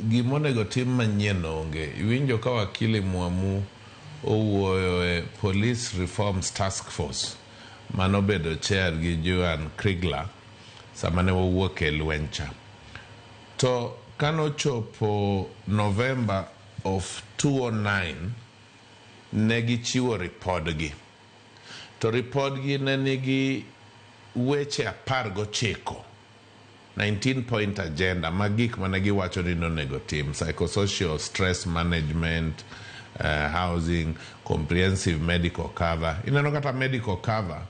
gimonego tim manyien onge. Iwinjo ka wakili Mwamu owuoyo e Police Reforms Task Force manobedo chair gi Joan Krigler sama ne wawuok e lweny cha. To kanochopo November of 2009 ne gichiwo ripodgi. To ripodgi ne nigi weche 19 19-point agenda magik mane giwacho ni nonego tim: psychosocial stress management, housing, comprehensive medical cover. Ineno kata medical cover,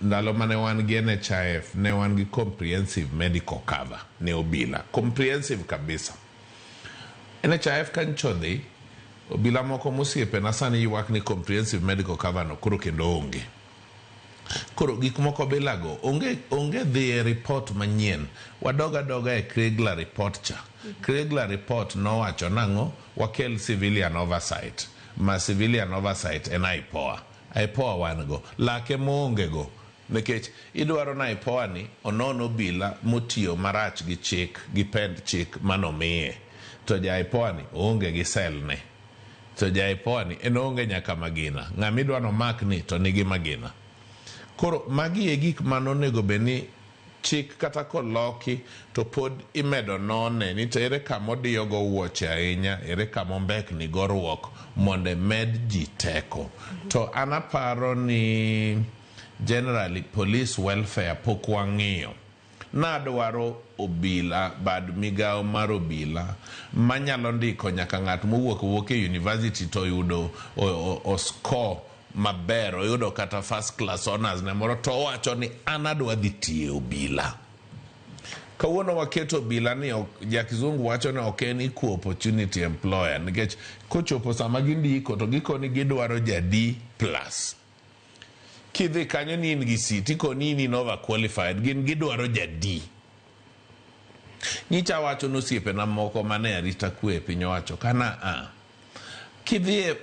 ndalo mane wan gi NHIF ne wan gi comprehensive medical cover ne obila, comprehensive kabisa. NHIF kanchodhi obila moko musiepe na sani ywak ni comprehensive medical cover no kuro kendo onge. Kuro gik moko bilago onge dhi report manyien. Wadoga e Krigler report cha. Krigler report nowacho nango wakel civilian oversight. Ma civilian oversight en IPOA. IPOA wan go. Lake moonge go. Nekech idwaro na IPOA ni onono obila motiyo marach gi chik, gi pend chik manomiye. To ja IPOA ni onge gi sel ne. To ja IPOA ni en onge nyaka magina. Ng'amidwa no mak ni to nigi magina. Koro magi e gik manonego beni chik kata koloki to pod imedo none ni to ere kama odiyo go wuoche ahinya, ere kama mbekni go ruok mondo med ji teko. To anaparo ni generally police welfare pok wang'iyo. Nadwaro obila, bad migao mar obila manyalo ndiko nyaka ng'at mowuok e university to yudo o score maber, oyudo kata first class honors ne moro, to wacho ni anadwa dhi tiyo obila. Kawuono waketo obila ni jakizungu wacho ni ok en equal opportunity employer, nikech kochopo sama gindiko to gikoni gidwaro ja D+. Kidhi kanyo ni in gi C, tikoni in over qualified, gin gidwaro ja D. Nyicha wacho nosiepe na moko mane arita kwe piny wacho kana kidhi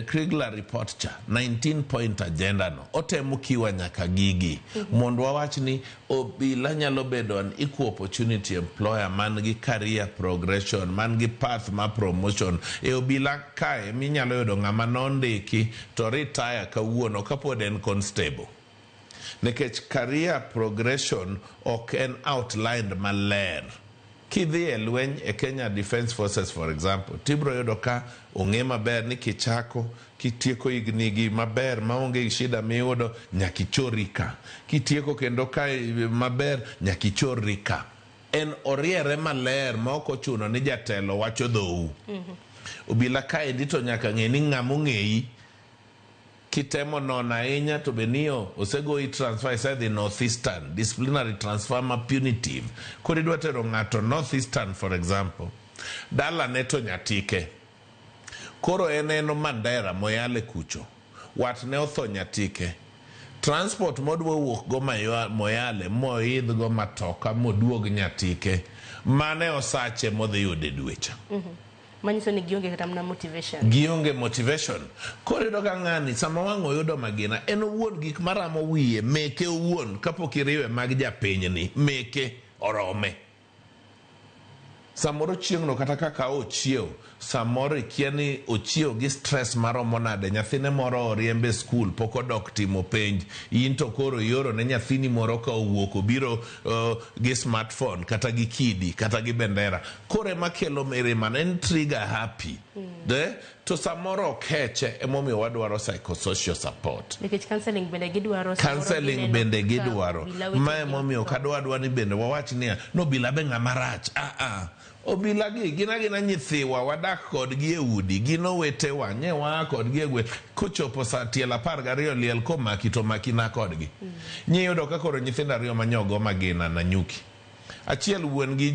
Krigler report cha 19-point agenda no otemo kiwa nyaka gigi mondo wawach ni obila nyalo bedo an equal opportunity employer man gi career progression, man gi path ma promotion. E obila kae minyalo yudo ng'ama nondiki to retire kawuono kapod en constable. Nekech career progression ok en outlined maler. Kidhi e lweny e Kenya Defence Forces for example, tibro yudo ka ong'e maber ni kichako kitieko ignigi maber maonge shida miyudo nyakichori ka. Kitieko kendo ka maber nyakichori ka. En oriere maler ma ok ochuno ni jatelo wacho dhou. Obila kae dito nyaka ng'e ni ng'amo ng'eyi kitemo nona ahinya to benio osegoi transfer isedhi Northeastern, disciplinary transfer ma punitive. Kori dwa tero ng'ato Northeastern for example, dala neto nyatike. Koro eneno Mandera Moyale kucho, wat ne otho nyatike. Transport modwa wuok go Moyale moidh go matoka moduog nyatike, mane osache modhi yude dwecha. Manyiso ni gionge kata mna motivation. Gionge motivation. Kore doga ng'ani sama wang'o yudo magina en owuon gik maramo wiye meke owuon kapok iriwe mag japiny ni meke orome. Samoro chieng'no kata kaka ochiew, samoro ikia ni ochiew gi stress maromo nade, nyathine moro oriembe skul poko dok timo penj, in to koro yoro ne nyathini moro ka owuok obiro gi smartphone kata gi kidi kata gi bendera. Kore makelo mirima en trigger happy. To samoro keche emomiyo wadwaro psychosocial support. Nikech counseling bende gidwaro. Counseling bende gidwaro. Ma emomiyo kadwadwa ni bende wawach niya no bila be ng'ama rach. Obila gi gina nyithiwa wadak kod gi e udi, gino wetewa nyewa kod gi e gwe kochopo sa tiel 12 liel komaki to makina kod gi. Nyiyudo ka koro nyithindo ariyo manyogo magina na nyuki. Achiel wuon gi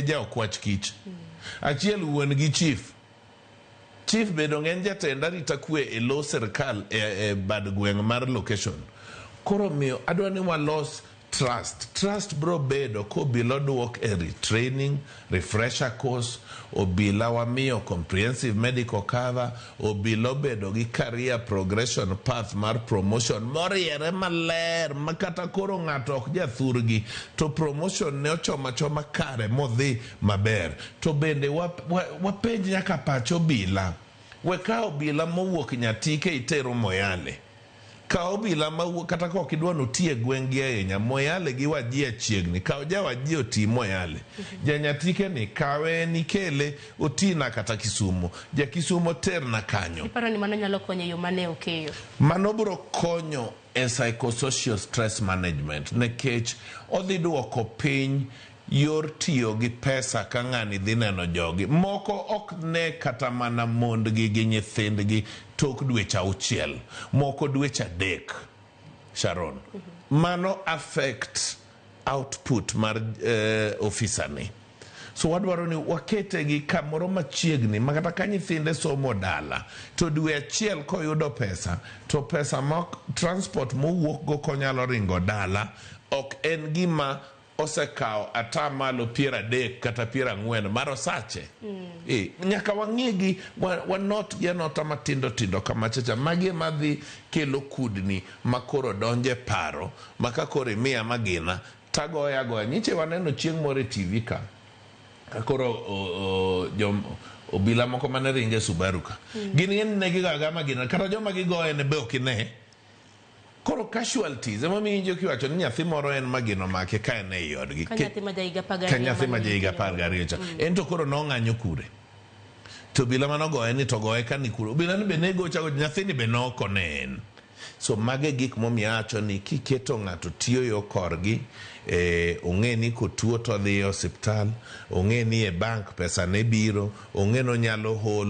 ja okwach kich. Achiel wuon gi chief. Chief bedo ng'en jatend arita kwe e lo serikal e bad gweng' mar location. Koro miyo adwa ni walos trust bro bedo ko obila duok e retraining, refresher course, obila wamiyo comprehensive medical cover, obila bedo gi career progression path mar promotion moriere maler makata koro ng'ato ok jathurgi to promotion ne ochoma kare modhi maber. To bende wapenj nyaka pach obila, weka obila mowuok Nyatike itero Moyale, ka obila mawuok kata ka okidwa notie gwengi ahinya Moyale gi Wajir chiegni, ka Wajir oti Moyale, ja Nyatike ni kawe nikele otina kata Kisumu, ja Kisumu terna kanyo. Iparo ni mano nyalo konyo yo mane Okeyo? Mano biro konyo e psychosocial stress management, nekech odhi duoko piny yor tiyo gi pesa ka ng'ani dhi neno jogi. Moko ok ne kata mana mondgi gi nyithindgi tok dweche 6, moko dweche 3, Sharon. Mano affect output mar officerne. So wadwaro ni wakete gi kamoro machiegni makata ka nyithinde somo dala to dwe achiel koyudo pesa to pesa mok transport mowuok go konyalo ringo dala ok en gima osekao atamalo 30 kata 40 mar osache. Nyaka wang'igi wanot yanota matindo kama chacha magi madhi kelo kudni makoro donje paro makakoro imiya magina tagoya nyiche waneno chieng' moro e TV ka koro obila moko mane ringe Subaru ka gini ne gigaga magina kata joma gigoye ne be okine koro casualties ema minjo kiwacho ni nyathi moro en magino make ka en e yodgi ka nyathi ma jaiga 12 cha en to koro nong'anyo kure to obila manogoye ni to goye ka ni kure obila ni be nego chago nyathi ni be nokone en. So mage gik momiacho ni kiketo ng'ato tiyo yo korgi ong'e ni kotuo to dhi e osiptal, ong'e ni e bank pesa ne biro, ong'e no nyalo holo